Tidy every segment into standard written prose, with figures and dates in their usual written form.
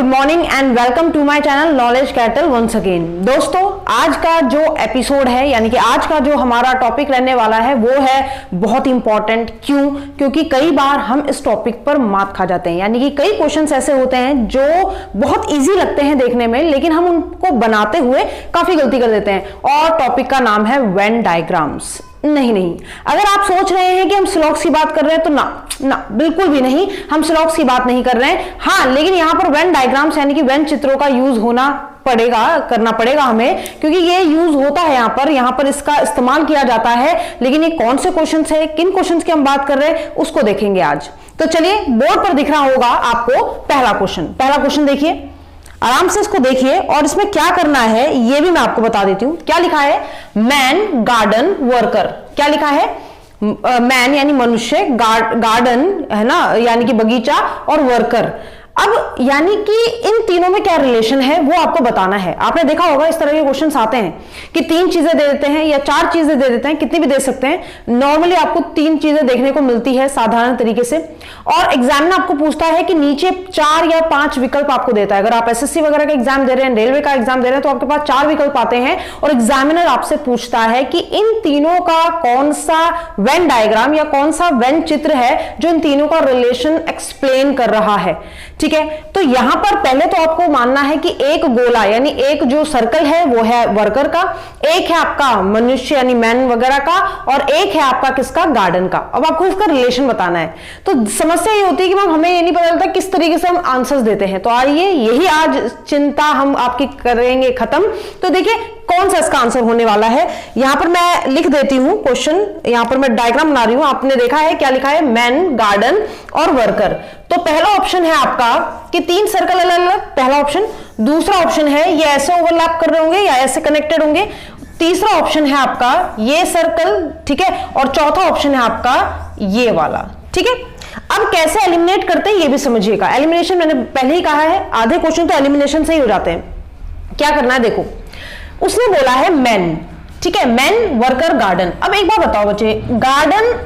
Good morning and welcome to my channel knowledge cattle once again. दोस्तों, आज का जो एपिसोड है यानी कि आज का जो हमारा टॉपिक रहने वाला है वो है बहुत इंपॉर्टेंट। क्यों? क्योंकि कई बार हम इस टॉपिक पर मात खा जाते हैं, यानी कि कई क्वेश्चंस ऐसे होते हैं जो बहुत इजी लगते हैं देखने में, लेकिन हम उनको बनाते हुए काफी गलती कर देते हैं। और टॉपिक का नाम है वेन डायग्राम्स। नहीं, अगर आप सोच रहे हैं कि हम स्लॉग्स की बात कर रहे हैं तो ना बिल्कुल भी नहीं, हम स्लॉग्स की बात नहीं कर रहे हैं। हाँ, लेकिन यहां पर वेन डायग्राम्स यानी कि वेन चित्रों का यूज करना पड़ेगा हमें, क्योंकि ये यूज होता है यहाँ पर इसका इस्तेमाल किया जाता है। लेकिन ये कौन से क्वेश्चंस है, किन क्वेश्चंस की हम बात कर रहे हैं, उसको देखेंगे आज। तो चलिए, बोर्ड पर दिख रहा होगा आपको पहला क्वेश्चन देखिए, आराम से इसको देखिए और इसमें क्या करना है ये भी मैं आपको बता देती हूं। क्या लिखा है? Man, garden, worker. क्या लिखा है? मैन यानी मनुष्य, गार्डन है ना यानी कि बगीचा, और वर्कर। अब यानी कि इन तीनों में क्या रिलेशन है वो आपको बताना है। आपने देखा होगा इस तरह के क्वेश्चंस आते हैं कि 3 चीजें दे देते हैं या 4 चीजें दे देते हैं, कितनी भी दे सकते हैं। नॉर्मली आपको 3 चीजें देखने को मिलती है साधारण तरीके से, और एग्जामिनर आपको पूछता है कि नीचे 4 या 5 विकल्प आपको देता है। अगर आप एसएससी वगैरह का एग्जाम दे रहे हैं, रेलवे का एग्जाम दे रहे हैं, तो आपके पास 4 विकल्प आते हैं और एग्जामिनर आपसे पूछता है कि इन तीनों का कौन सा वेन डायग्राम या कौन सा वेन चित्र है जो इन तीनों का रिलेशन एक्सप्लेन कर रहा है। ठीक है, तो यहां पर पहले तो आपको मानना है कि एक गोला यानी एक जो सर्कल है वो है वर्कर का, एक है आपका मनुष्य यानी मैन वगैरह का, और एक है आपका किसका? गार्डन का। अब आपको इसका रिलेशन बताना है। तो समस्या ये होती है कि मैम हमें ये नहीं पता चलता किस तरीके से हम आंसर्स देते हैं। तो आइए यही आज चिंता हम आपकी करेंगे खत्म। तो देखिए कौन सा इसका आंसर होने वाला है। यहां पर मैं लिख देती हूं क्वेश्चन, यहां पर मैं डायग्राम बना रही हूं। आपने देखा है क्या लिखा है? मैन, गार्डन और वर्कर। तो पहला ऑप्शन है आपका कि 3 सर्कल अलग अलग, पहला ऑप्शन। दूसरा ऑप्शन है ये ऐसे ओवरलैप कर रहे होंगे या ऐसे कनेक्टेड होंगे। तीसरा ऑप्शन है आपका ये सर्कल, ठीक है, और चौथा ऑप्शन है आपका ये वाला। ठीक है, अब कैसे एलिमिनेट करते हैं ये भी समझिएगा। एलिमिनेशन मैंने पहले ही कहा है, आधे क्वेश्चन तो एलिमिनेशन से ही हो जाते हैं। क्या करना है देखो, उसने बोला है मैन, ठीक है, मैन, वर्कर, गार्डन। अब एक बात बताओ बच्चे, गार्डन,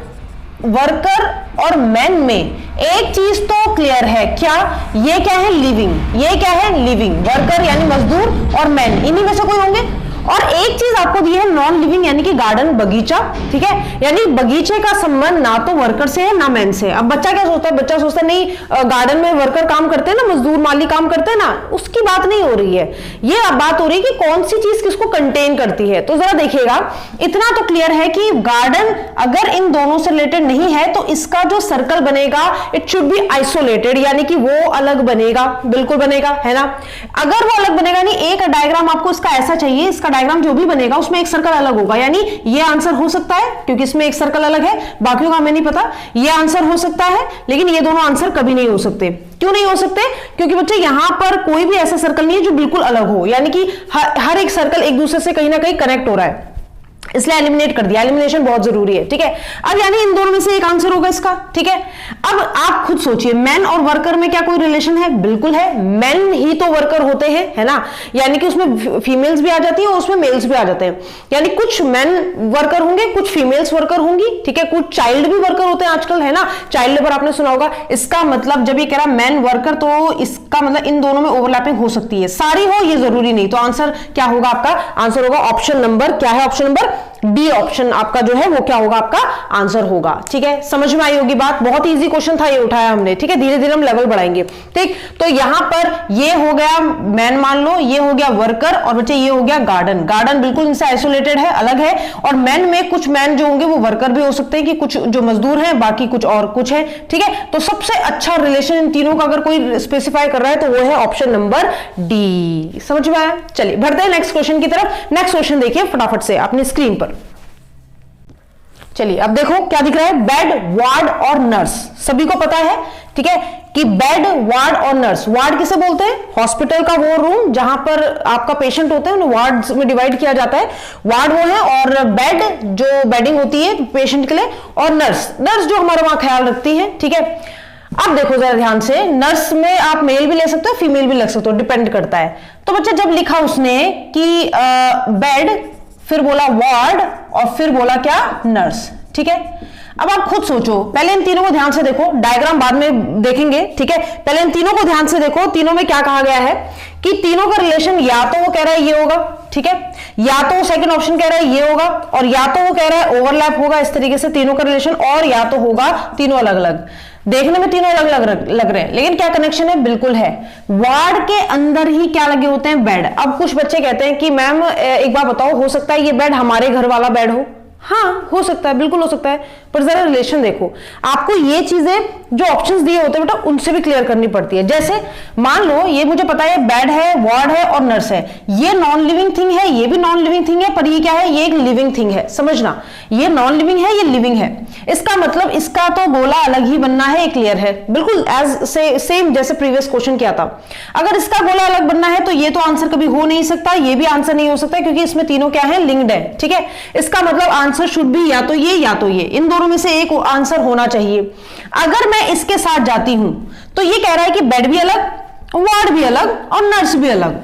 वर्कर और मैन में एक चीज तो क्लियर है। क्या? ये क्या है? लिविंग। ये क्या है? लिविंग। वर्कर यानी मजदूर और मैन इन्हीं में से कोई होंगे। और एक चीज आपको दी है नॉन लिविंग यानी कि गार्डन, बगीचा। ठीक है, यानी बगीचे का संबंध ना तो वर्कर से है ना मैन से। अब बच्चा क्या सोचता है? बच्चा सोचता है नहीं गार्डन में वर्कर काम करते हैं ना, मजदूर माली काम करते हैं ना, उसकी बात नहीं हो रही है। ये अब बात हो रही है कि कौन सी चीज किसको कंटेन करती है। तो जरा देखिएगा, इतना तो क्लियर है कि गार्डन अगर इन दोनों से रिलेटेड नहीं है तो इसका जो सर्कल बनेगा इट शुड बी आइसोलेटेड, यानी कि वो अलग बनेगा, बिल्कुल बनेगा, है ना। अगर वो अलग बनेगा नहीं, एक डायग्राम आपको इसका ऐसा चाहिए, इसका डायग्राम जो भी बनेगा उसमें एक सर्कल अलग होगा, यानी ये आंसर हो सकता है क्योंकि इसमें एक सर्कल अलग है, बाकियों का हमें नहीं पता। ये आंसर हो सकता है, लेकिन ये दोनों आंसर कभी नहीं हो सकते। क्यों नहीं हो सकते? क्योंकि बच्चे यहां पर कोई भी ऐसा सर्कल नहीं है जो बिल्कुल अलग हो, यानी कि हर एक सर्कल एक दूसरे से कहीं ना कहीं कनेक्ट हो रहा है, इसलिए एलिमिनेट कर दिया। एलिमिनेशन बहुत जरूरी है। ठीक है, अब यानी इन दोनों में से एक आंसर होगा इसका। ठीक है, अब आप खुद सोचिए, मैन और वर्कर में क्या कोई रिलेशन है? बिल्कुल है। मैन ही तो वर्कर होते हैं, है ना, यानी कि उसमें फीमेल्स भी आ जाती है और उसमें मेल्स भी आ जाते हैं, यानी कुछ मैन वर्कर होंगे, कुछ फीमेल्स वर्कर होंगी। ठीक है, कुछ चाइल्ड भी वर्कर होते हैं आजकल, है ना, चाइल्ड लेबर आपने सुना होगा। इसका मतलब जब ये कह रहा मैन वर्कर, तो इसका मतलब इन दोनों में ओवरलैपिंग हो सकती है, सारी हो ये जरूरी नहीं। तो आंसर क्या होगा आपका? आंसर होगा ऑप्शन नंबर, क्या है ऑप्शन नंबर डी ऑप्शन आपका जो है वो क्या होगा? आपका आंसर होगा। ठीक है, समझ में आई होगी बात। बहुत इजी क्वेश्चन था ये उठाया हमने। ठीक है, धीरे धीरे हम लेवल बढ़ाएंगे। ठीक, तो यहां पर ये हो गया मैन मान लो, ये हो गया वर्कर, और बच्चे ये हो गया गार्डन। गार्डन बिल्कुल इनसे आइसोलेटेड है, अलग है। और मैन में कुछ मैन जो होंगे वो वर्कर भी हो सकते हैं, कि कुछ जो मजदूर हैं, बाकी कुछ और कुछ है। ठीक है, तो सबसे अच्छा रिलेशन इन तीनों का अगर कोई स्पेसिफाई कर रहा है तो वो है ऑप्शन नंबर डी। समझ में आया? चलिए बढ़ते हैं नेक्स्ट क्वेश्चन की तरफ। नेक्स्ट क्वेश्चन देखिए फटाफट से अपनी स्क्रीन पर। चलिए अब देखो क्या दिख रहा है? बेड, वार्ड और नर्स। सभी को पता है, ठीक है, कि बेड, वार्ड और नर्स। वार्ड किसे बोलते हैं? हॉस्पिटल का वो रूम जहां पर आपका पेशेंट होते हैं, उन्हें वार्ड्स में डिवाइड किया जाता है, वार्ड वो है। और बेड जो बेडिंग होती है पेशेंट के लिए, और नर्स जो हमारा वहां ख्याल रखती है। ठीक है, अब देखो जरा ध्यान से, नर्स में आप मेल भी ले सकते हो, फीमेल भी लग सकते हो, डिपेंड करता है। तो बच्चा जब लिखा उसने कि बेड, फिर बोला वार्ड और फिर बोला क्या? नर्स। ठीक है, अब आप खुद सोचो, पहले इन तीनों को ध्यान से देखो, डायग्राम बाद में देखेंगे, ठीक है। पहले इन तीनों को ध्यान से देखो, तीनों में क्या कहा गया है कि तीनों का रिलेशन या तो वो कह रहा है ये होगा, ठीक है, या तो वो सेकंड ऑप्शन कह रहा है ये होगा, और या तो वो कह रहा है ओवरलैप होगा, इस तरीके से तीनों का रिलेशन, और या तो होगा तीनों अलग अलग। देखने में तीनों अलग अलग लग रहे हैं, लेकिन क्या कनेक्शन है? बिल्कुल है। वार्ड के अंदर ही क्या लगे होते हैं? बेड। अब कुछ बच्चे कहते हैं कि मैम एक बार बताओ, हो सकता है ये बेड हमारे घर वाला बेड हो? हाँ, हो सकता है, बिल्कुल हो सकता है, पर जरा रिलेशन देखो। आपको ये चीजें जो ऑप्शंस दिए होते हैं बेटा, उनसे भी क्लियर करनी पड़ती है। जैसे मान लो ये मुझे पता है बेड है, वार्ड है और नर्स है, ये नॉन लिविंग थिंग है, ये भी नॉन लिविंग थिंग है, पर ये क्या है? ये एक लिविंग थिंग है। समझना, ये नॉन लिविंग है, ये लिविंग है। इसका मतलब इसका तो गोला अलग ही बनना है, क्लियर है, बिल्कुल एज से सेम जैसे प्रीवियस क्वेश्चन किया था। अगर इसका गोला अलग बनना है तो ये तो आंसर कभी हो नहीं सकता, ये भी आंसर नहीं हो सकता, क्योंकि इसमें तीनों क्या है? लिंक्ड है, ठीक है। इसका मतलब आंसर शुड भी या तो ये या तो ये, इन दोनों में से एक आंसर होना चाहिए। अगर मैं इसके साथ जाती हूं तो ये कह रहा है कि बेड भी अलग, वार्ड भी अलग और नर्स भी अलग,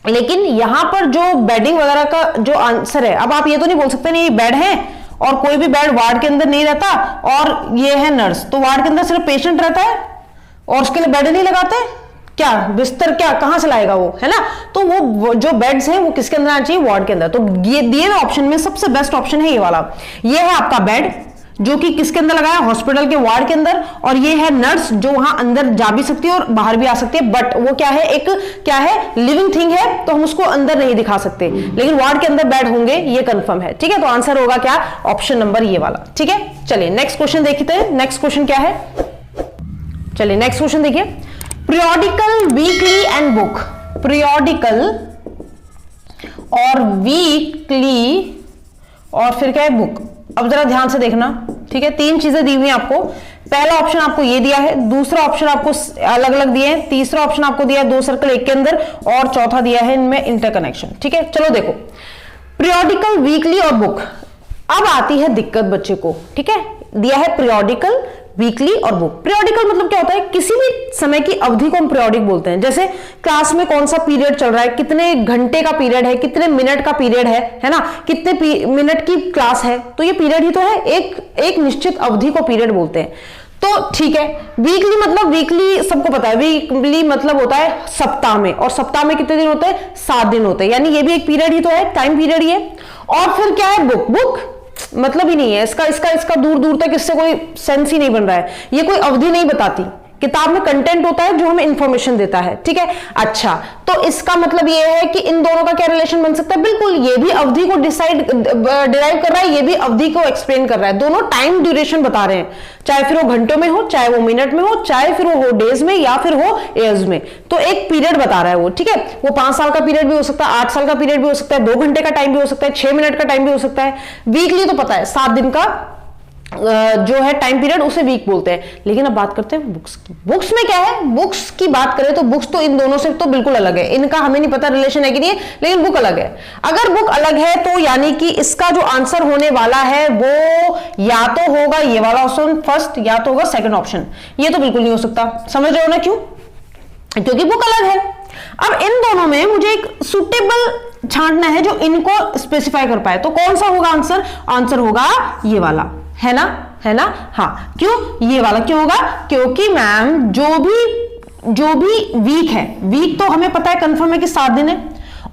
लेकिन यहां पर जो बेडिंग वगैरह का जो आंसर है, अब आप ये तो नहीं बोल सकते नहीं बेड है और कोई भी बेड वार्ड के अंदर नहीं रहता, और ये है नर्स, तो वार्ड के अंदर सिर्फ पेशेंट रहता है और उसके लिए बेड नहीं लगाते, क्या बिस्तर क्या कहां से लाएगा वो, है ना। तो वो जो बेड्स हैं वो किसके अंदर आना चाहिए? वार्ड के अंदर। तो ये दिए हुए ऑप्शन में सबसे बेस्ट ऑप्शन है ये वाला। ये है आपका बेड, जो कि किसके अंदर लगाया? हॉस्पिटल के वार्ड के अंदर, और ये है नर्स, जो वहां अंदर जा भी सकती है और बाहर भी आ सकती है, बट वो क्या है? एक क्या है? लिविंग थिंग है, तो हम उसको अंदर नहीं दिखा सकते, लेकिन वार्ड के अंदर बेड होंगे, ये कंफर्म है, ठीक है। तो आंसर होगा क्या? ऑप्शन नंबर ये वाला, ठीक है। चलिए नेक्स्ट क्वेश्चन देखते हैं। नेक्स्ट क्वेश्चन क्या है? चलिए नेक्स्ट क्वेश्चन देखिए, periodical, weekly and book. Periodical और वीकली और फिर क्या है? बुक। अब जरा ध्यान से देखना, ठीक है। तीन चीजें दी हुई हैं आपको। पहला ऑप्शन आपको ये दिया है, दूसरा ऑप्शन आपको अलग अलग दिए हैं, तीसरा ऑप्शन आपको दिया है दो सर्कल एक के अंदर, और चौथा दिया है इनमें इंटरकनेक्शन, ठीक है। चलो देखो, पीरियोडिकल, वीकली और बुक। अब आती है दिक्कत बच्चे को, ठीक है। दिया है पीरियोडिकल, वीकली और बुक। पीरियोडिकल मतलब क्या होता है? किसी भी समय की अवधि को हम पीरियोडिक बोलते हैं। जैसे क्लास में कौन सा पीरियड चल रहा है, कितने घंटे का पीरियड है, कितने मिनट का पीरियड है ना, कितने मिनट की क्लास है, तो ये पीरियड ही तो है, एक निश्चित अवधि को पीरियड बोलते हैं। तो ठीक है, वीकली मतलब, वीकली सबको पता है, वीकली मतलब होता है सप्ताह में, और सप्ताह में कितने दिन होते हैं? 7 दिन होते हैं, यानी ये भी एक पीरियड ही तो है, टाइम पीरियड ही है। और फिर क्या है? बुक। बुक मतलब ही नहीं है इसका दूर दूर तक इससे कोई सेंस ही नहीं बन रहा है, ये कोई अवधि नहीं बताती। किताब में कंटेंट होता है जो हमें इंफॉर्मेशन देता है, ठीक है। अच्छा, तो इसका मतलब ये है कि इन दोनों का क्या रिलेशन बन सकता है? बिल्कुल, ये भी अवधि को डिराइव कर रहा है, ये भी अवधि को एक्सप्लेन कर रहा है, दोनों टाइम ड्यूरेशन बता रहे हैं, चाहे फिर वो घंटों में हो, चाहे वो मिनट में हो, चाहे फिर वो हो डेज में या फिर हो ईयर्स में, तो एक पीरियड बता रहा है वो, ठीक है। वो 5 साल का पीरियड भी हो सकता है, 8 साल का पीरियड भी हो सकता है, 2 घंटे का टाइम भी हो सकता है, 6 मिनट का टाइम भी हो सकता है। वीकली तो पता है 7 दिन का जो है टाइम पीरियड, उसे वीक बोलते हैं। लेकिन अब बात करते हैं बुक्स की। बुक्स में क्या है? बुक्स की बात करें तो बुक्स तो इन दोनों से तो बिल्कुल अलग है, इनका हमें नहीं पता रिलेशन है कि नहीं, लेकिन बुक अलग है। अगर बुक अलग है तो यानी कि इसका जो आंसर होने वाला है वो या तो होगा ये वाला ऑप्शन फर्स्ट, या तो होगा सेकंड ऑप्शन। ये तो बिल्कुल नहीं हो सकता, समझ रहे हो ना? क्यों? क्योंकि बुक अलग है। अब इन दोनों में मुझे एक सुटेबल छांटना है जो इनको स्पेसिफाई कर पाए, तो कौन सा होगा आंसर? आंसर होगा ये वाला, है ना, है ना। हाँ, क्यों ये वाला क्यों होगा? क्योंकि मैम जो भी वीक है, वीक तो हमें पता है कंफर्म है कि 7 दिन है,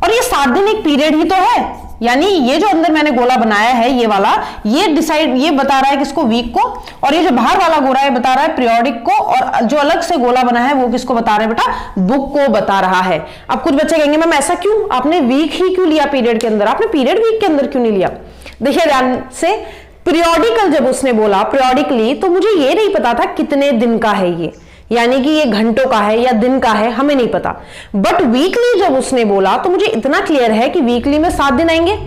और ये 7 दिन एक पीरियड ही तो है, यानी ये जो अंदर मैंने गोला बनाया है ये वाला, ये बता रहा है किसको? वीक को, और ये जो बाहर वाला गोला है बता रहा है पीरियोडिक को, और जो अलग से गोला बना है वो किसको बता रहा है बेटा? बुक को बता रहा है। अब कुछ बच्चे कहेंगे मैम ऐसा क्यों, आपने वीक ही क्यों लिया पीरियड के अंदर, आपने पीरियड वीक के अंदर क्यों नहीं लिया? देखिए ध्यान से, पीरियोडिकल जब उसने बोला पीरियोडिकली, तो मुझे ये नहीं पता था कितने दिन का है ये, यानी कि ये घंटों का है या दिन का है, हमें नहीं पता। बट वीकली जब उसने बोला तो मुझे इतना क्लियर है कि वीकली में 7 दिन आएंगे,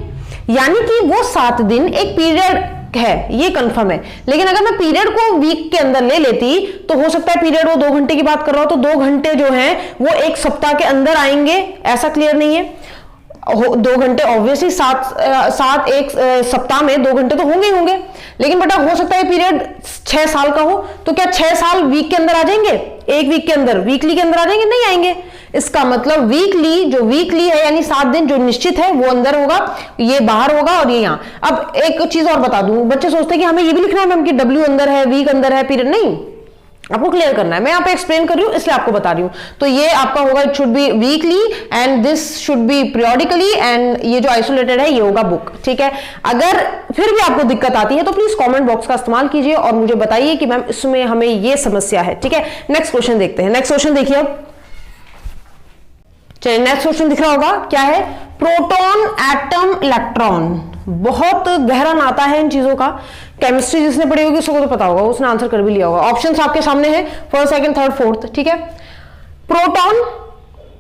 यानी कि वो 7 दिन एक पीरियड है, ये कंफर्म है। लेकिन अगर मैं पीरियड को वीक के अंदर ले लेती तो हो सकता है पीरियड वो 2 घंटे की बात कर रहा हो, तो 2 घंटे जो है वो एक सप्ताह के अंदर आएंगे, ऐसा क्लियर नहीं है। 2 घंटे ऑब्वियसली 7 एक सप्ताह में 2 घंटे तो होंगे ही होंगे, लेकिन बेटा हो सकता है पीरियड 6 साल का हो, तो क्या 6 साल वीक के अंदर आ जाएंगे? एक वीक के अंदर वीकली के अंदर आ जाएंगे? नहीं आएंगे, इसका मतलब वीकली, जो वीकली है यानी 7 दिन जो निश्चित है वो अंदर होगा, ये बाहर होगा और ये यहाँ। अब एक चीज और बता दूं, बच्चे सोचते हैं कि हमें ये भी लिखना है मैम कि डब्ल्यू अंदर है, वीक अंदर है, पीरियड नहीं, आपको क्लियर करना है। मैं यहाँ पे एक्सप्लेन कर रही हूँ इसलिए आपको बता रही हूँ। तो ये आपका होगा, it should be weekly and this should be periodically, and ये जो आइसोलेटेड है ये होगा बुक, ठीक है। अगर फिर भी आपको दिक्कत आती है तो प्लीज कमेंट बॉक्स का इस्तेमाल कीजिए और मुझे बताइए कि मैम इसमें हमें ये समस्या है, ठीक है। नेक्स्ट क्वेश्चन देखते हैं। नेक्स्ट क्वेश्चन देखिए अब, चलिए नेक्स्ट क्वेश्चन दिख रहा होगा, क्या है, प्रोटॉन, एटम, इलेक्ट्रॉन। बहुत गहरा नाता है इन चीजों का, केमिस्ट्री जिसने पढ़ी होगी उसको तो पता होगा, उसने आंसर कर भी लिया होगा। ऑप्शंस आपके सामने हैं, फर्स्ट, सेकंड, थर्ड, फोर्थ, ठीक है। प्रोटॉन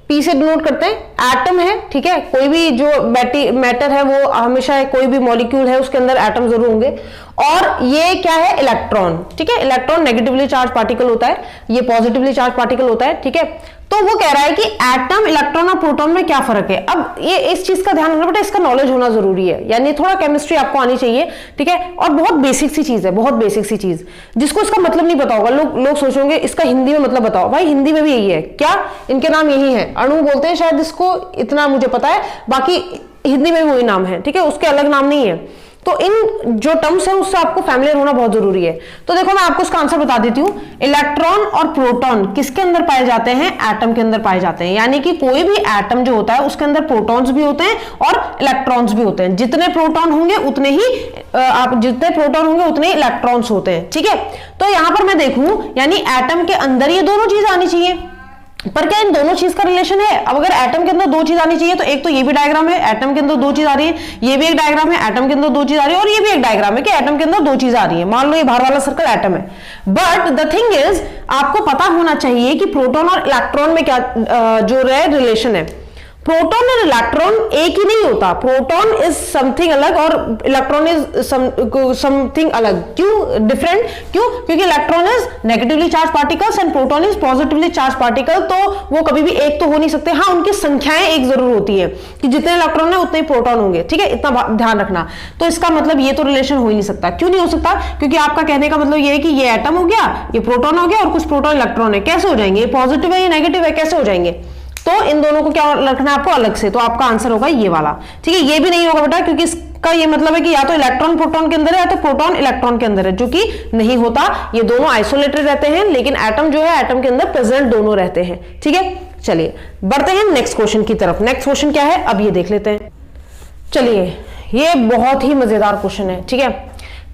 पी से डिनोट करते हैं, एटम है, ठीक है, कोई भी जो मैटर है वो हमेशा है, कोई भी मॉलिक्यूल है उसके अंदर एटम जरूर होंगे। और ये क्या है, इलेक्ट्रॉन, ठीक है। इलेक्ट्रॉन नेगेटिवली चार्ज पार्टिकल होता है, ये पॉजिटिवली चार्ज पार्टिकल होता है, ठीक है। तो वो कह रहा है कि एटम, इलेक्ट्रॉन और प्रोटॉन में क्या फर्क है। अब ये इस चीज का ध्यान रखना बेटा, इसका नॉलेज होना जरूरी है, यानी थोड़ा केमिस्ट्री आपको आनी चाहिए, ठीक है। और बहुत बेसिक सी चीज है, बहुत बेसिक सी चीज, जिसको इसका मतलब नहीं पता होगा। लोग सोचेंगे इसका हिंदी में मतलब बताओ, भाई हिंदी में भी यही है क्या, इनके नाम यही है, अणु बोलते हैं शायद इसको, इतना मुझे पता है, बाकी हिंदी में भी वही नाम है, ठीक है, उसके अलग नाम नहीं है। तो इन जो टर्म्स है उससे आपको फैमिलियर होना बहुत जरूरी है। तो देखो मैं आपको इसका आंसर बता देती हूँ, इलेक्ट्रॉन और प्रोटॉन किसके अंदर पाए जाते हैं, एटम के अंदर पाए जाते हैं। यानी कि कोई भी एटम जो होता है उसके अंदर प्रोटॉन्स भी होते हैं और इलेक्ट्रॉन्स भी होते हैं। जितने प्रोटॉन होंगे उतने ही जितने प्रोटॉन होंगे उतने इलेक्ट्रॉन्स होते हैं, ठीक है। तो यहां पर मैं देखूं, यानी एटम के अंदर ये दोनों चीज आनी चाहिए, पर क्या इन दोनों चीज का रिलेशन है। अब अगर एटम के अंदर दो चीज आनी चाहिए तो एक तो ये भी डायग्राम है, एटम के अंदर दो चीज आ रही है, ये भी एक डायग्राम है, एटम के अंदर दो चीज आ रही है, और ये भी एक डायग्राम है कि एटम के अंदर दो चीज आ रही है। मान लो ये बाहर वाला सर्कल एटम है, बट द थिंग इज आपको पता होना चाहिए कि प्रोटॉन और इलेक्ट्रॉन में क्या जो रिलेशन है। प्रोटॉन और इलेक्ट्रॉन एक ही नहीं होता, प्रोटॉन इज समथिंग अलग और इलेक्ट्रॉन इज समथिंग अलग। क्यों डिफरेंट, क्यों, क्योंकि electron is negatively charge particles and proton is positively charge particle. तो वो कभी भी एक तो हो नहीं सकते। हाँ, उनकी संख्याएं एक जरूर होती है कि जितने इलेक्ट्रॉन है उतने ही प्रोटॉन होंगे, ठीक है, इतना ध्यान रखना। तो इसका मतलब ये तो रिलेशन हो ही नहीं सकता। क्यों नहीं हो सकता, क्योंकि आपका कहने का मतलब ये है कि ये एटम हो गया, ये प्रोटॉन हो गया और कुछ प्रोटॉन इलेक्ट्रॉन है, कैसे हो जाएंगे, ये पॉजिटिव है ये नेगेटिव है, कैसे हो जाएंगे। तो इन दोनों को क्या रखना है आपको अलग से, तो आपका आंसर होगा ये वाला, ठीक है। ये भी नहीं होगा बेटा, क्योंकि इसका ये मतलब है कि या तो इलेक्ट्रॉन प्रोटॉन के अंदर है या तो प्रोटॉन इलेक्ट्रॉन के अंदर है, जो कि नहीं होता। ये दोनों आइसोलेटेड रहते हैं, लेकिन एटम जो है एटम के अंदर प्रेजेंट दोनों रहते हैं, ठीक है। चलिए बढ़ते हैं नेक्स्ट क्वेश्चन की तरफ। नेक्स्ट क्वेश्चन क्या है अब ये देख लेते हैं। चलिए ये बहुत ही मजेदार क्वेश्चन है, ठीक है।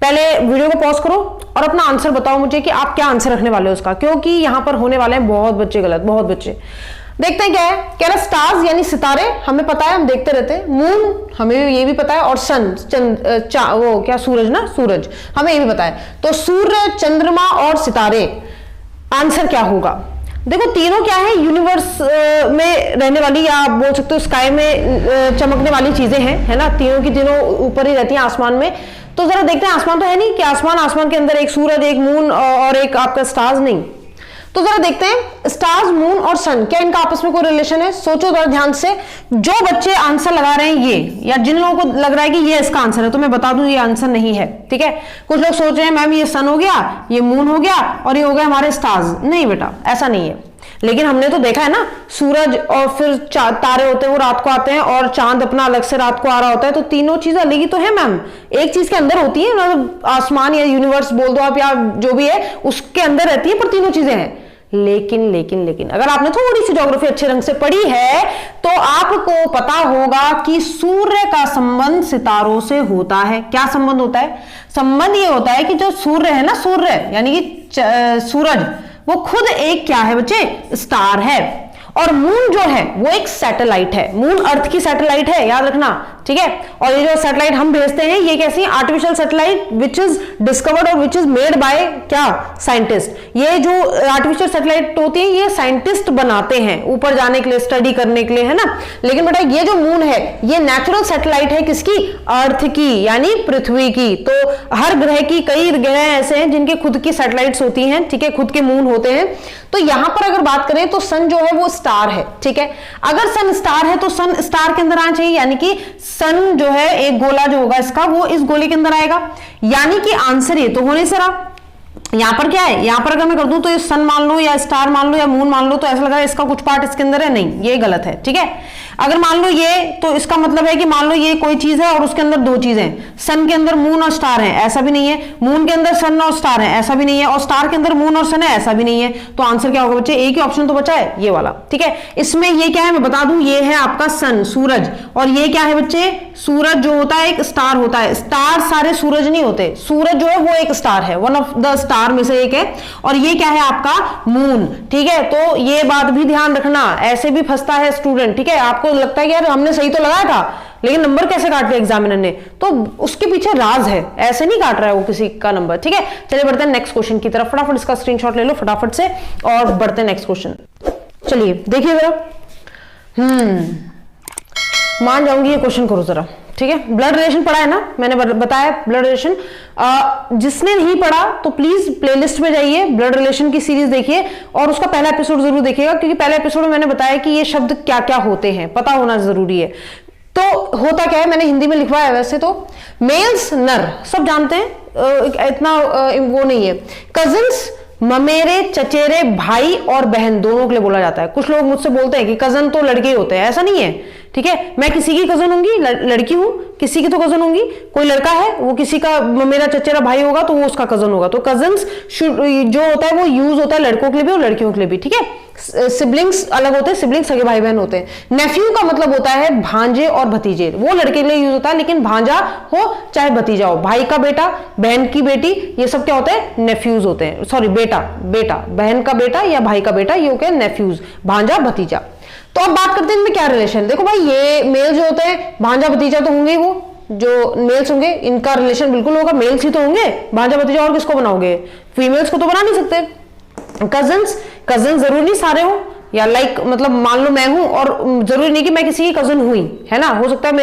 पहले वीडियो को पॉज करो और अपना आंसर बताओ मुझे कि आप क्या आंसर रखने वाले हो उसका, क्योंकि यहां पर होने वाले हैं बहुत बच्चे गलत, बहुत बच्चे। देखते हैं क्या है, कह रहा स्टार्स यानी सितारे हमें पता है, हम देखते रहते हैं। मून हमें ये भी पता है, और सन वो क्या सूरज ना, सूरज हमें ये भी पता है। तो सूर्य, चंद्रमा और सितारे, आंसर क्या होगा। देखो तीनों क्या है, यूनिवर्स में रहने वाली, या आप बोल सकते हो स्काई में चमकने वाली चीजें हैं, है ना। तीनों की तीनों ऊपर ही रहती हैं आसमान में। तो जरा देखते हैं, आसमान तो है नहीं कि आसमान के अंदर एक सूरज, एक मून और एक आपका स्टार्स, नहीं। तो जरा देखते हैं स्टार्स, मून और सन, क्या इनका आपस में कोई रिलेशन है। सोचो जरा ध्यान से। जो बच्चे आंसर लगा रहे हैं ये, या जिन लोगों को लग रहा है कि ये इसका आंसर है, तो मैं बता दूं ये आंसर नहीं है, ठीक है। कुछ लोग सोच रहे हैं मैम ये सन हो गया, ये मून हो गया और ये हो गया हमारे स्टार्स। नहीं बेटा, ऐसा नहीं है। लेकिन हमने तो देखा है ना, सूरज और फिर तारे होते हैं वो रात को आते हैं, और चांद अपना अलग से रात को आ रहा होता है। तो तीनों चीजें अलग ही तो है मैम, एक चीज के अंदर होती है, मतलब आसमान या यूनिवर्स बोल दो आप, या जो भी है उसके अंदर रहती है, पर तीनों चीजें हैं। लेकिन अगर आपने थोड़ी सी ज्योग्राफी अच्छे रंग से पढ़ी है तो आपको पता होगा कि सूर्य का संबंध सितारों से होता है। क्या संबंध होता है, संबंध ये होता है कि जो सूर्य है ना, सूर्य यानी कि सूरज, वो खुद एक क्या है बच्चे, स्टार है। और मून जो है वो एक सैटेलाइट है, मून अर्थ की सैटेलाइट है, याद रखना, ठीक है। और ये जो सैटेलाइट हम भेजते हैं ये कैसी artificial satellite which is discovered और विच इज मेड बाय क्या, साइंटिस्ट। ये जो आर्टिफिशियल सैटेलाइट होती है ये साइंटिस्ट बनाते हैं ऊपर जाने के लिए, स्टडी करने के लिए, है ना। लेकिन बेटा ये जो मून है ये नेचुरल सैटेलाइट है, किसकी, अर्थ की, यानी पृथ्वी की। तो हर ग्रह की, कई ग्रह ऐसे हैं जिनके खुद की सैटेलाइट्स होती हैं, ठीक है, खुद के मून होते हैं। तो यहां पर अगर बात करें तो सन जो है वो स्टार है, ठीक है। अगर सन स्टार है तो सन स्टार के अंदर आना चाहिए, यानी कि सन जो है एक गोला जो होगा इसका वो इस गोले के अंदर आएगा, यानी कि आंसर ये तो होने से रहा। यहां पर क्या है, यहां पर अगर मैं कर दूं तो ये सन मान लो या स्टार मान लो या मून मान लो तो ऐसा लग रहा है इसका कुछ पार्ट इसके अंदर है, नहीं ये गलत है। ठीक है, अगर मान लो ये, तो इसका मतलब है कि मान लो ये कोई चीज है और उसके अंदर दो चीजें, सन के अंदर मून और स्टार है, ऐसा भी नहीं है, मून के अंदर सन और स्टार है, ऐसा भी नहीं है, और स्टार के अंदर मून और सन है, ऐसा भी नहीं है। तो आंसर क्या होगा बच्चे, एक ही ऑप्शन तो बचा है, ये वाला। ठीक है, इसमें ये क्या है मैं बता दूं, ये है आपका सन, सूरज, और ये क्या है बच्चे, सूरज जो होता है एक स्टार होता है। स्टार सारे सूरज नहीं होते, सूरज जो है वो एक स्टार है, वन ऑफ द स्टार में से एक है, और ये क्या है आपका मून। ठीक है, तो ये बात भी ध्यान रखना, ऐसे भी फंसता है स्टूडेंट। ठीक है, आपको लगता है कि यार हमने सही तो लगाया था लेकिन नंबर कैसे काट लिया एग्जामिनर ने, तो उसके पीछे राज है, ऐसे नहीं काट रहा है वो किसी का नंबर। ठीक है, चलिए बढ़ते हैं नेक्स्ट क्वेश्चन की तरफ, फटाफट इसका स्क्रीनशॉट ले लो फटाफट से और बढ़ते हैं नेक्स्ट क्वेश्चन। चलिए देखिए जरा, मान जाऊंगी ये क्वेश्चन करो जरा। ठीक है, ब्लड रिलेशन पढ़ा है ना, मैंने बताया ब्लड रिलेशन। जिसने नहीं पढ़ा तो प्लीज प्लेलिस्ट में जाइए, ब्लड रिलेशन की सीरीज देखिए और उसका पहला एपिसोड जरूर देखिएगा, क्योंकि पहले एपिसोड में मैंने बताया कि ये शब्द क्या क्या होते हैं, पता होना जरूरी है। तो होता क्या है, मैंने हिंदी में लिखवाया है, वैसे तो मेल्स नर सब जानते हैं, इतना वो नहीं है। कजिन्स ममेरे, चचेरे, भाई और बहन दोनों के लिए बोला जाता है। कुछ लोग मुझसे बोलते हैं कि कजन तो लड़के ही होते हैं, ऐसा नहीं है। ठीक है, मैं किसी की कजन होंगी, लड़की हूं, किसी की तो कजन होंगी, कोई लड़का है वो किसी का मेरा चचेरा भाई होगा तो वो उसका कजन होगा। तो कजन्स जो होता है वो यूज होता है लड़कों के लिए भी और लड़कियों के लिए भी। ठीक है, सिबलिंग्स अलग होते हैं, सिबलिंग्स सगे भाई बहन होते हैं। नेफ्यू का मतलब होता है भांजे और भतीजे, वो लड़के के लिए यूज होता है, लेकिन भांजा हो चाहे भतीजा हो, भाई का बेटा, बहन की बेटी, ये सब क्या होते हैं, नेफ्यूज होते हैं। सॉरी, बेटा, बहन का बेटा या भाई का बेटा, ये हो गया नेफ्यूज, भांजा भतीजा। तो अब बात करते हैं इनमें क्या रिलेशन। देखो भाई, ये मेल जो होते हैं, भांजा भतीजा तो होंगे, वो जो मेल्स होंगे इनका रिलेशन बिल्कुल होगा, मेल्स ही तो होंगे, भांजा भतीजा और किसको बनाओगे, फीमेल्स को तो बना नहीं सकते। कजन जरूरी नहीं सारे हो, या लाइक मतलब मान लो मैं हूं और जरूरी नहीं कि मैं किसी की कजन हुई, है ना, हो सकता है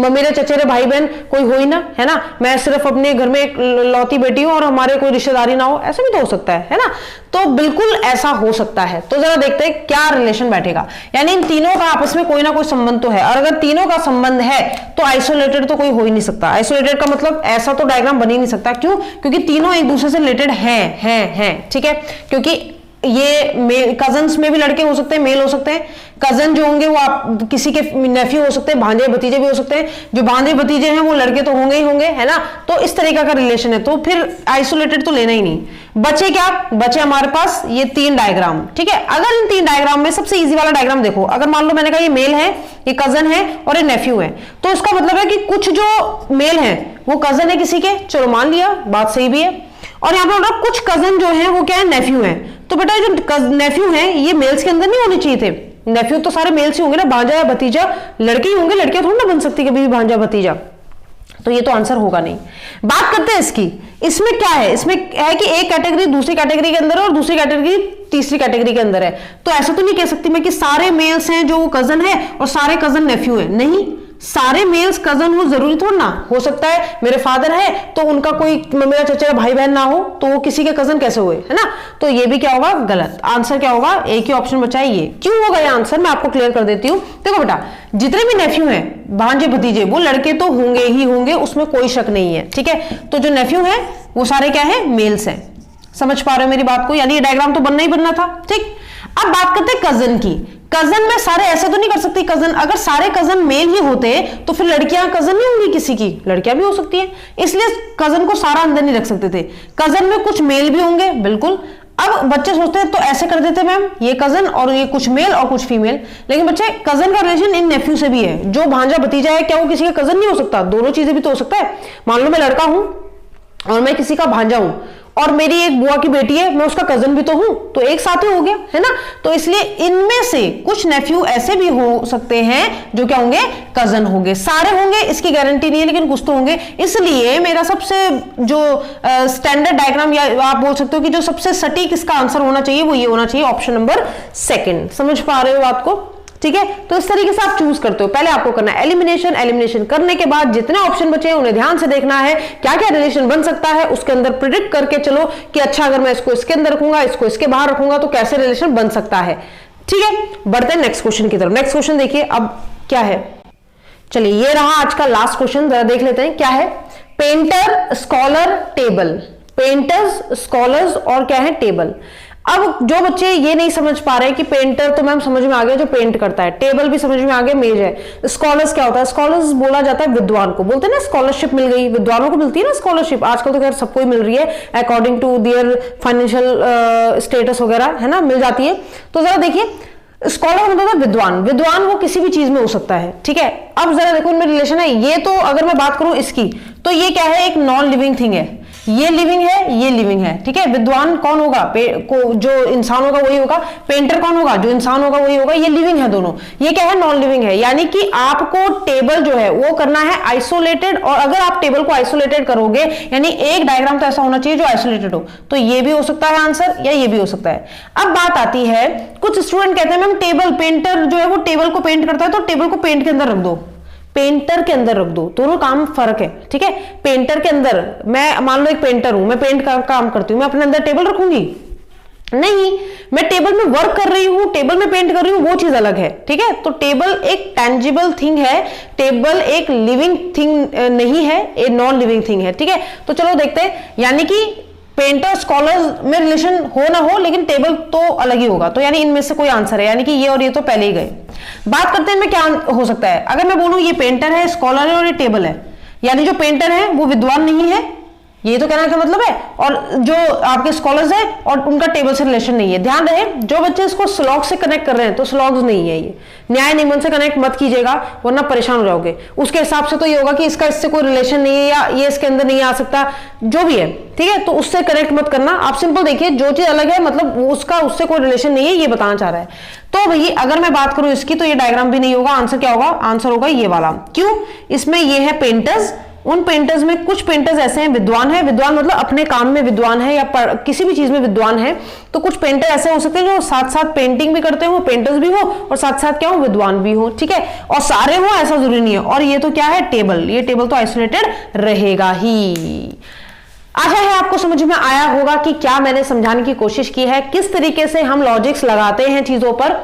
मेरे चचेरे भाई बहन कोई हो ही ना, है ना, मैं सिर्फ अपने घर में एक लौती बेटी हूं और हमारे कोई रिश्तेदारी ना हो, ऐसा भी तो हो सकता है ना। तो बिल्कुल ऐसा हो सकता है। तो जरा देखते हैं क्या रिलेशन बैठेगा, यानी इन तीनों का आपस में कोई ना कोई संबंध तो है, और अगर तीनों का संबंध है तो आइसोलेटेड तो कोई हो ही नहीं सकता। आइसोलेटेड का मतलब ऐसा तो डायग्राम बन ही नहीं सकता, क्यों, क्योंकि तीनों एक दूसरे से रिलेटेड हैं। ठीक है, क्योंकि ये कजन्स में भी लड़के हो सकते हैं, मेल हो सकते हैं। कजन जो होंगे वो आप किसी के नेफ्यू हो सकते हैं, भांजे भतीजे भी हो सकते हैं। जो भांजे भतीजे हैं वो लड़के तो होंगे ही होंगे, है ना। तो इस तरीके का रिलेशन है, तो फिर आइसोलेटेड तो लेना ही नहीं। बचे क्या, बचे हमारे पास ये तीन डायग्राम। ठीक है, अगर इन तीन डायग्राम में सबसे इजी वाला डायग्राम देखो, अगर मान लो मैंने कहा ये मेल है, ये कजन है और ये नेफ्यू है, तो इसका मतलब है कि कुछ जो मेल है वो कजन है किसी के, चलो मान लिया, बात सही भी है। और यहां पर कुछ कजन जो है वो क्या है, नेफ्यू है। तो बेटा जो नेफ्यू है ये मेल्स के अंदर नहीं होने चाहिए थे, नेफ्यू तो सारे मेल्स ही होंगे ना, भांजा या भतीजा लड़के ही होंगे, लड़कियां थोड़ी ना बन सकती कभी भी भांजा भतीजा, तो ये तो आंसर होगा नहीं। बात करते हैं इसकी, इसमें क्या है, इसमें है कि एक कैटेगरी दूसरी कैटेगरी के अंदर है और दूसरी कैटेगरी तीसरी कैटेगरी के अंदर है। तो ऐसा तो नहीं कह सकती मैं कि सारे मेल्स हैं जो कजन है और सारे कजन नेफ्यू है, नहीं, सारे मेल्स कजन हो जरूरी थोड़ा ना। हो सकता है मेरे फादर है तो उनका कोई मेरा चचेरा भाई बहन ना हो, तो वो किसी के कजन कैसे हुए, है ना। तो ये भी क्या होगा, गलत। आंसर क्या होगा, एक ही ऑप्शन बचा है ये। क्यों होगा ये आंसर, मैं आपको क्लियर कर देती हूं। देखो बेटा, जितने भी नेफ्यू हैं, भांजे भतीजे, वो लड़के तो होंगे ही होंगे, उसमें कोई शक नहीं है। ठीक है, तो जो नेफ्यू है वो सारे क्या है, मेल्स हैं। समझ पा रहे हो मेरी बात को, यानी ये डायग्राम तो बनना ही बनना था। ठीक, अब बात करते हैं कजन की। कजन में सारे ऐसे तो नहीं कर सकती, कजन अगर सारे कजन मेल ही होते तो फिर लड़कियां कजन नहीं होंगी किसी की, लड़कियां भी हो सकती है, इसलिए कजन को सारा अंदर नहीं रख सकते थे। कजन में कुछ मेल भी होंगे, बिल्कुल। अब बच्चे सोचते हैं तो ऐसे कर देते मैम, ये कजन और ये कुछ मेल और कुछ फीमेल, लेकिन बच्चे कजन का रिलेशन इन नेफ्यू से भी है। जो भांजा भतीजा है क्या वो किसी का कजन नहीं हो सकता, दोनों चीजें भी तो हो सकता है। मान लो मैं लड़का हूं और मैं किसी का भांजा हूं, और मेरी एक बुआ की बेटी है, मैं उसका कजन भी तो हूं, तो एक साथ ही हो गया, है ना। तो इसलिए इनमें से कुछ नेफ्यू ऐसे भी हो सकते हैं जो क्या होंगे, कजन होंगे। सारे होंगे इसकी गारंटी नहीं है, लेकिन कुछ तो होंगे। इसलिए मेरा सबसे जो स्टैंडर्ड डायग्राम, या आप बोल सकते हो कि जो सबसे सटीक इसका आंसर होना चाहिए वो ये होना चाहिए, ऑप्शन नंबर सेकंड। समझ पा रहे हो बात को, ठीक है। तो इस तरीके से आप चूज करते हो। पहले आपको करना है एलिमिनेशन, एलिमिनेशन करने के बाद जितने ऑप्शन बचे हैं उन्हें ध्यान से देखना है, क्या क्या रिलेशन बन सकता है, उसके अंदर प्रिडिक्ट करके चलो कि अच्छा अगर मैं इसको इसके अंदर रखूंगा, इसको इसके बाहर रखूंगा तो कैसे रिलेशन बन सकता है। ठीक है, बढ़ते हैं नेक्स्ट क्वेश्चन की तरफ। नेक्स्ट क्वेश्चन देखिए अब क्या है। चलिए, ये रहा आज का लास्ट क्वेश्चन, जरा देख लेते हैं क्या है। Painter scholar table, painters, scholars और क्या है टेबल। अब जो बच्चे ये नहीं समझ पा रहे कि पेंटर तो मैम समझ में आ गया जो पेंट करता है, टेबल भी समझ में आ गया मेज है, स्कॉलर्स क्या होता है? स्कॉलर्स बोला जाता है विद्वान को, बोलते हैं ना स्कॉलरशिप मिल गई, विद्वानों को मिलती है ना स्कॉलरशिप, आजकल तो खैर सबको ही मिल रही है according to their financial status वगैरह, है ना, मिल जाती है। तो जरा देखिए स्कॉलर मतलब है विद्वान, विद्वान वो किसी भी चीज में हो सकता है, ठीक है। अब जरा देखो इनमें रिलेशन है, ये तो अगर मैं बात करूं इसकी तो ये क्या है, एक नॉन लिविंग थिंग है, ये लिविंग है, ये लिविंग है, ठीक है। विद्वान कौन होगा? जो इंसान होगा वही होगा, पेंटर कौन होगा? जो इंसान होगा वही होगा, ये लिविंग है दोनों। ये क्या है? नॉन लिविंग है, यानी कि आपको टेबल जो है वो करना है आइसोलेटेड, और अगर आप टेबल को आइसोलेटेड करोगे यानी एक डायग्राम तो ऐसा होना चाहिए जो आइसोलेटेड हो, तो ये भी हो सकता है आंसर या ये भी हो सकता है। अब बात आती है, कुछ स्टूडेंट कहते हैं मैम टेबल, पेंटर जो है वो टेबल को पेंट करता है तो टेबल को पेंट के अंदर रख दो, पेंटर के अंदर रख दो, दोनों काम फर्क है, ठीक है। पेंटर के अंदर, मैं मान लो एक पेंटर हूं, मैं पेंट का काम करती हूं, मैं अपने अंदर टेबल रखूंगी? नहीं, मैं टेबल में वर्क कर रही हूं, टेबल में पेंट कर रही हूं, वो चीज अलग है, ठीक है। तो टेबल एक टेंजिबल थिंग है, टेबल एक लिविंग थिंग नहीं है, एक नॉन लिविंग थिंग है, ठीक है। तो चलो देखते हैं, यानी कि पेंटर स्कॉलर में रिलेशन हो ना हो लेकिन टेबल तो अलग ही होगा, तो यानी इनमें से कोई आंसर है, यानी कि ये और ये तो पहले ही गए। बात करते हैं इनमें क्या हो सकता है। अगर मैं बोलूं ये पेंटर है, स्कॉलर है और ये टेबल है, यानी जो पेंटर है वो विद्वान नहीं है, ये तो कहना का मतलब है, और जो आपके स्कॉलर्स है और उनका टेबल से रिलेशन नहीं है। ध्यान रहे जो बच्चे इसको स्लॉग से कनेक्ट कर रहे हैं तो स्लॉग्स नहीं है, ये न्याय नियमन से कनेक्ट मत कीजिएगा वरना परेशान हो जाओगे। उसके हिसाब से तो ये होगा कि इसका इससे कोई रिलेशन नहीं है या ये इसके अंदर नहीं आ सकता, जो भी है, ठीक है। तो उससे कनेक्ट मत करना, आप सिंपल देखिए जो चीज अलग है मतलब उसका उससे कोई रिलेशन नहीं है, ये बताना चाह रहा है। तो भाई अगर मैं बात करूं इसकी तो ये डायग्राम भी नहीं होगा, आंसर क्या होगा? आंसर होगा ये वाला। क्यों? इसमें ये है पेंटर्स, उन पेंटर्स में कुछ पेंटर्स ऐसे हैं विद्वान है, विद्वान मतलब अपने काम में विद्वान है या किसी भी चीज में विद्वान है, तो कुछ पेंटर ऐसे हो सकते हैं जो साथ साथ पेंटिंग भी करते हो, पेंटर्स भी हो और साथ साथ क्या हो, विद्वान भी हो, ठीक है। और सारे हो ऐसा जरूरी नहीं है। और ये तो क्या है, टेबल, ये टेबल तो आइसोलेटेड रहेगा ही। आशा है आपको समझ में आया होगा कि क्या मैंने समझाने की कोशिश की है, किस तरीके से हम लॉजिक्स लगाते हैं चीजों पर।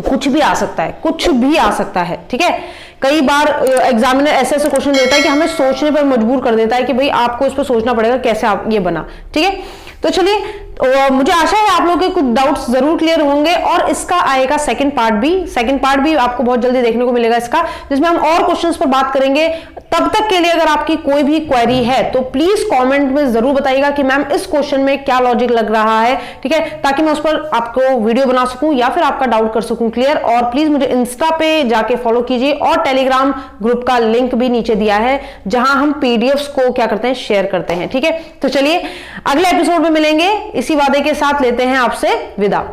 कुछ भी आ सकता है, कुछ भी आ सकता है, ठीक है। कई बार एग्जामिनर ऐसे ऐसे क्वेश्चन देता है कि हमें सोचने पर मजबूर कर देता है कि भाई आपको इस पर सोचना पड़ेगा कैसे आप ये बना, ठीक है। तो चलिए मुझे आशा है आप लोगों के कुछ डाउट्स जरूर क्लियर होंगे और इसका आएगा सेकंड पार्ट भी आपको बहुत जल्दी देखने को मिलेगा इसका, जिसमें हम और क्वेश्चंस पर बात करेंगे। तब तक के लिए अगर आपकी कोई भी क्वेरी है तो प्लीज कमेंट में जरूर बताइएगा कि मैम इस क्वेश्चन में क्या लॉजिक लग रहा है, ठीक है, ताकि मैं उस पर आपको वीडियो बना सकूं या फिर आपका डाउट कर सकूं क्लियर। और प्लीज मुझे इंस्टा पे जाके फॉलो कीजिए और टेलीग्राम ग्रुप का लिंक भी नीचे दिया है जहां हम पीडीएफ्स को क्या करते हैं, शेयर करते हैं, ठीक है। तो चलिए अगले एपिसोड में मिलेंगे, इसी वादे के साथ लेते हैं आपसे विदा।